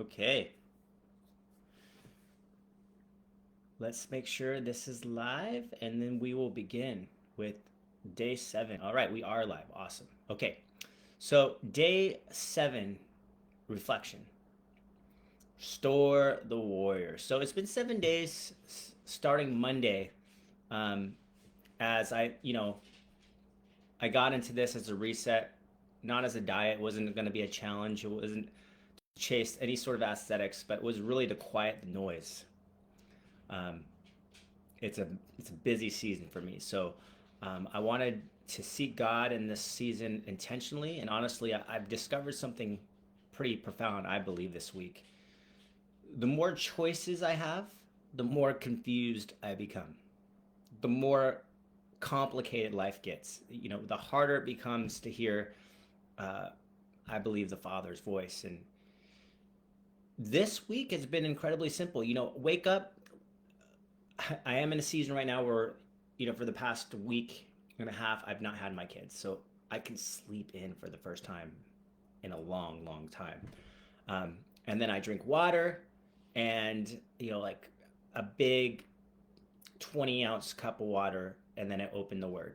Okay, let's make sure this is live and then we will begin with day 7. All right, we are live. Awesome. Okay, so day 7 reflection. Store the warrior. So it's been 7 days starting Monday. Um, as I got into this as a reset, not as a diet. It wasn't going to be a challenge. It wasn't to chase any sort of aesthetics, but it was really to quiet the noise. Um, it's a it's a busy season for me. So I wanted to seek God in this season intentionally, and honestly, I've discovered something pretty profound. I believe this week, the more choices I have, the more confused I become. The more complicated life gets. The harder it becomes to hear. Uh, I believe the Father's voice, and this week has been incredibly simple. Wake up. I am in a season right now where, for the past week and a half, I've not had my kids. So I can sleep in for the first time in a long, long time. Um, and then I drink water and, like a big 20-ounce cup of water. And then I open the word.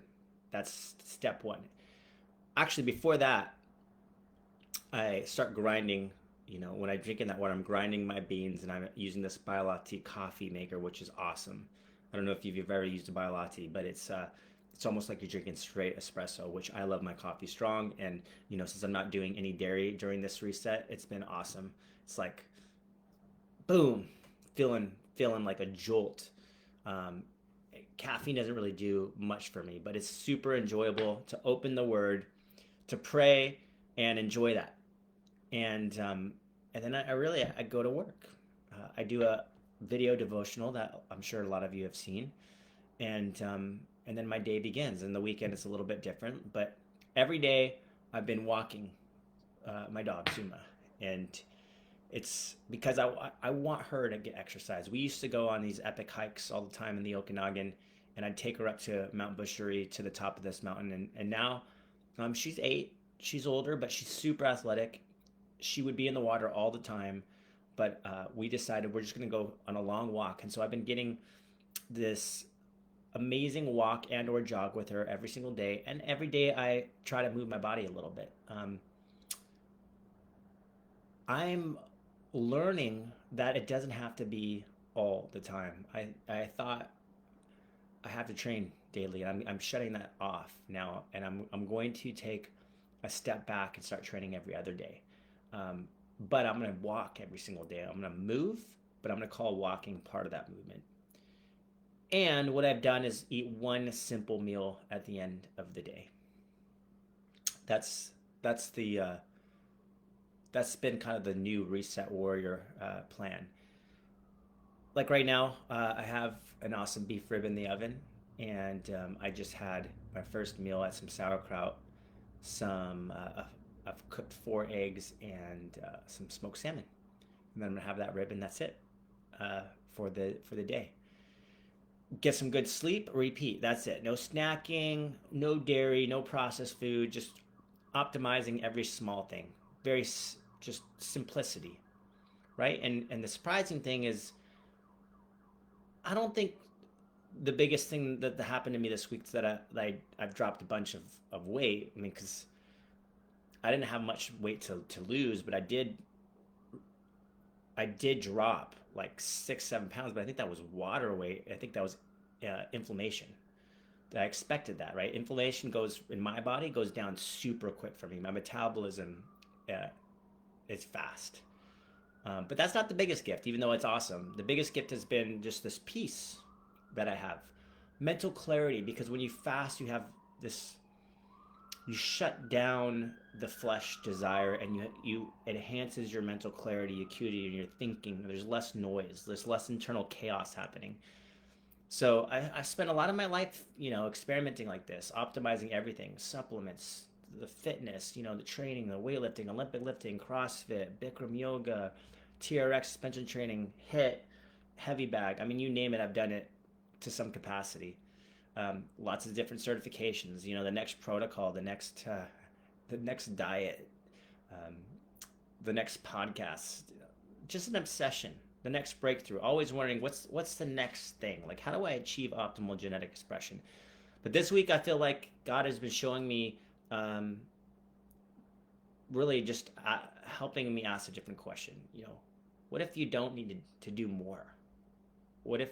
That's step one. Actually, before that, I start grinding. When I'm drinking that water, I'm grinding my beans and I'm using this Biolati coffee maker, which is awesome. I don't know if you've ever used a Biolati, but it's almost like you're drinking straight espresso, which I love my coffee strong. And since I'm not doing any dairy during this reset, it's been awesome. It's like boom, feeling like a jolt. Um, Caffeine doesn't really do much for me, but it's super enjoyable to open the Word, to pray, and enjoy that. And then I go to work. I do a video devotional that I'm sure a lot of you have seen, and then my day begins. And the weekend is a little bit different, but every day I've been walking my dog Suma, and it's because I want her to get exercise. We used to go on these epic hikes all the time in the Okanagan, and I'd take her up to Mount Bushiri to the top of this mountain, and now she's 8. She's older, but she's super athletic. She would be in the water all the time, but we decided we're just going to go on a long walk. And so I've been getting this amazing walk and or jog with her every single day, and every day I try to move my body a little bit. I'm learning that it doesn't have to be all the time. I thought I have to train daily. I'm shutting that off now, and I'm going to take a step back and start training every other day. Um, but I'm going to walk every single day. I'm going to move, but I'm going to call walking part of that movement. And what I've done is eat one simple meal at the end of the day. That's that's the that's been kind of the new Reset Warrior plan. Like right now, I have an awesome beef rib in the oven, and I just had my first meal at some sauerkraut, I've cooked 4 eggs and some smoked salmon, and then I'm gonna have that rib, and that's it for the day. Get some good sleep. Repeat. That's it. No snacking, no dairy, no processed food. Just optimizing every small thing. Very just simplicity, right? And the surprising thing is, I don't think the biggest thing that happened to me this week is I've dropped a bunch of weight. I mean, because I didn't have much weight to lose, but I did drop like 6-7 pounds, but I think that was water weight. I think that was inflammation. I expected that, right? Inflammation goes in my body goes down super quick for me. My metabolism uh, is fast. But that's not the biggest gift, even though it's awesome. The biggest gift has been just this peace that I have, mental clarity. Because when you fast, this you shut down the flesh desire, and you it enhances your mental clarity, acuity, and your thinking. There's less noise. There's less internal chaos happening. So I spent a lot of my life, experimenting like this, optimizing everything, supplements, the fitness, the training, the weightlifting, Olympic lifting, CrossFit, Bikram yoga, TRX suspension training, HIIT, heavy bag. I mean, you name it, I've done it to some capacity. Lots of different certifications. The next protocol, the next diet, um, the next podcast, just an obsession, the next breakthrough, always wondering what's the next thing? Like, how do I achieve optimal genetic expression? But this week, I feel like God has been showing me, um, really just helping me ask a different question. What if you don't need to do more? What if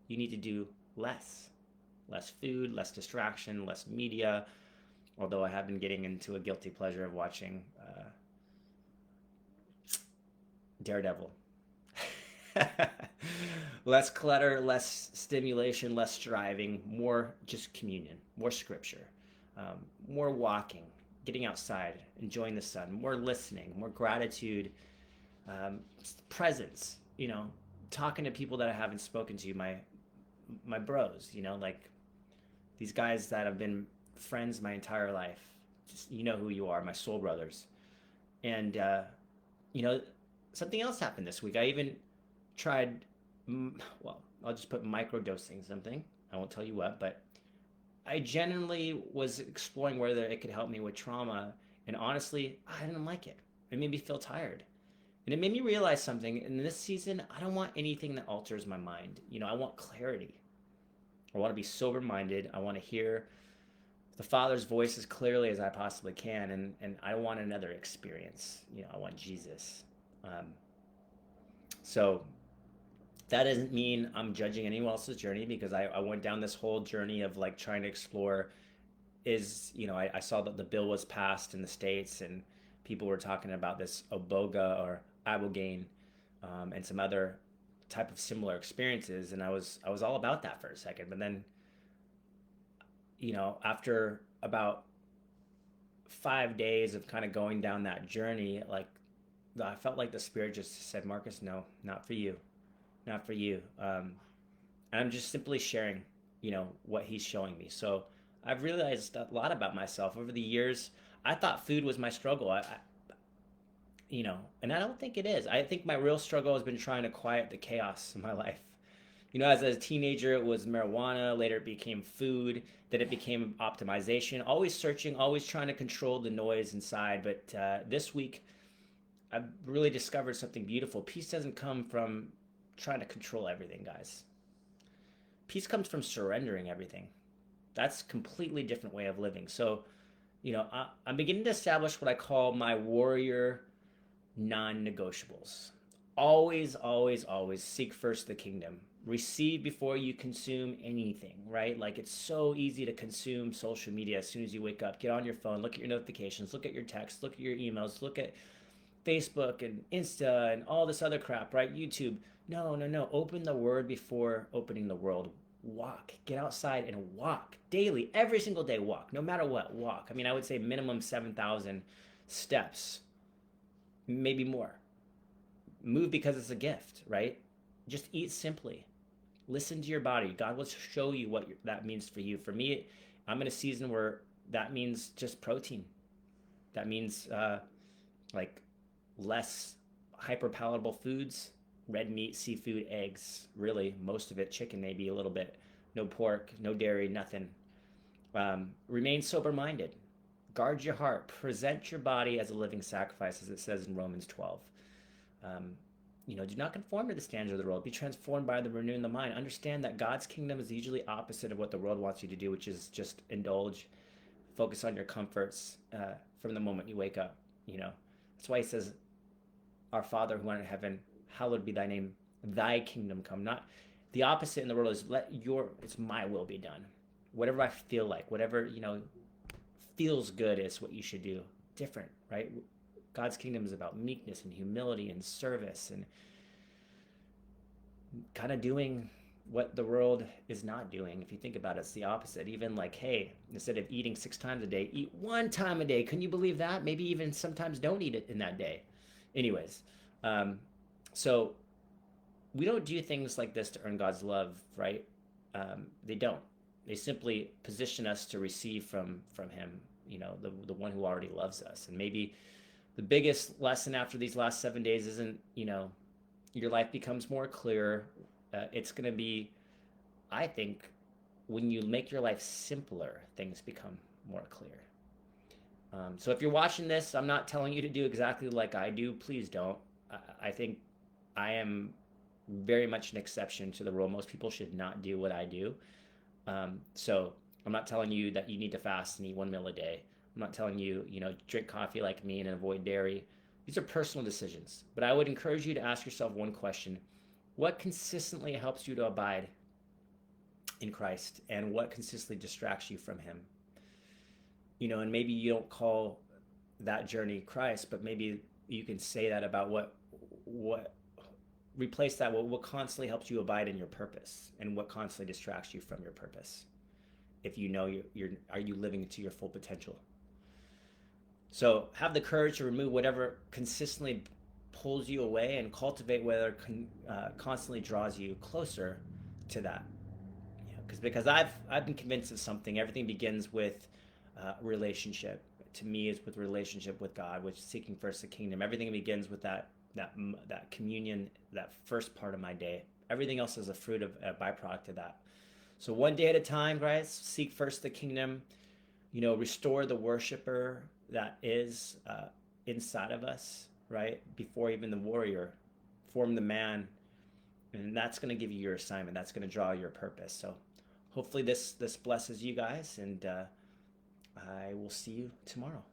you need to do less? Less food, less distraction, less media. Although I have been getting into a guilty pleasure of watching Daredevil. Less clutter, less stimulation, less striving, more just communion, more scripture, more walking, getting outside, enjoying the sun, more listening, more gratitude, presence, talking to people that I haven't spoken to, my bros, like these guys that have been friends my entire life. Just, who you are, my soul brothers. And you know, something else happened this week. I even tried, well, I'll just put microdosing something. I won't tell you what, but I genuinely was exploring whether it could help me with trauma. And honestly, I didn't like it. It made me feel tired. And it made me realize something. In this season, I don't want anything that alters my mind. I want clarity. I want to be sober minded. I want to hear the Father's voice as clearly as I possibly can. And I want another experience. I want Jesus. So that doesn't mean I'm judging anyone else's journey, because I went down this whole journey of like trying to explore I saw that the bill was passed in the States, and people were talking about this Oboga or Ibogaine, and some other type of similar experiences. And I was all about that for a second. But then, after about 5 days of kind of going down that journey, like I felt like the Spirit just said, Marcus, no, not for you. Not for you. And I'm just simply sharing, what he's showing me. So I've realized a lot about myself over the years. I thought food was my struggle. And I don't think it is. I think my real struggle has been trying to quiet the chaos in my life. As a teenager, it was marijuana. Later, it became food. Then it became optimization. Always searching, always trying to control the noise inside. But this week, I've really discovered something beautiful. Peace doesn't come from trying to control everything, guys. Peace comes from surrendering everything. That's a completely different way of living. So, I'm beginning to establish what I call my warrior non-negotiables. Always, always, always seek first the kingdom. Receive before you consume anything, right? Like, it's so easy to consume social media as soon as you wake up. Get on your phone, look at your notifications, look at your texts, look at your emails, look at Facebook and Insta and all this other crap, right? YouTube. No, no, no. Open the word before opening the world. Walk. Get outside and walk daily. Every single day, walk. No matter what, walk. I mean, I would say minimum 7,000 steps, maybe more. Move because it's a gift, right? Just eat simply. Listen to your body. God will show you what that means for you. For me, I'm in a season where that means just protein. That means like less hyperpalatable foods, red meat, seafood, eggs, really, most of it, chicken maybe a little bit, no pork, no dairy, nothing. Remain sober-minded. Guard your heart. Present your body as a living sacrifice, as it says in Romans 12. Do not conform to the standards of the world. Be transformed by the renewing of the mind. Understand that God's kingdom is usually opposite of what the world wants you to do, which is just indulge, focus on your comforts from the moment you wake up. That's why he says, our Father who art in heaven, hallowed be thy name, thy kingdom come. Not the opposite in the world is it's my will be done. Whatever I feel like, whatever, feels good is what you should do. Different, right? God's kingdom is about meekness and humility and service and kind of doing what the world is not doing. If you think about it, it's the opposite. Even like, hey, instead of eating 6 times a day, eat 1 time a day. Can you believe that? Maybe even sometimes don't eat it in that day. Anyways, so we don't do things like this to earn God's love, right? They don't. They simply position us to receive from him, the one who already loves us. And maybe the biggest lesson after these last 7 days isn't, your life becomes more clear. It's going to be, I think, when you make your life simpler, things become more clear. So if you're watching this, I'm not telling you to do exactly like I do. Please don't. I think I am very much an exception to the rule. Most people should not do what I do. So I'm not telling you that you need to fast and eat 1 meal a day. I'm not telling you, drink coffee like me and avoid dairy. These are personal decisions. But I would encourage you to ask yourself one question: what consistently helps you to abide in Christ, and what consistently distracts you from Him? And maybe you don't call that journey Christ, but maybe you can say that about what replace that what constantly helps you abide in your purpose, and what constantly distracts you from your purpose. If you know you're are you living to your full potential? So have the courage to remove whatever consistently pulls you away, and cultivate whether constantly draws you closer to that. Because I've been convinced of something. Everything begins with relationship. To me, is with relationship with God, which is seeking first the kingdom. Everything begins with that communion, that first part of my day. Everything else is a fruit of a byproduct of that. So one day at a time, guys. Seek first the kingdom. Restore the worshiper that is inside of us, right? Before even the warrior, form the man, and that's going to give you your assignment. That's going to draw your purpose. So hopefully this blesses you guys, and I will see you tomorrow.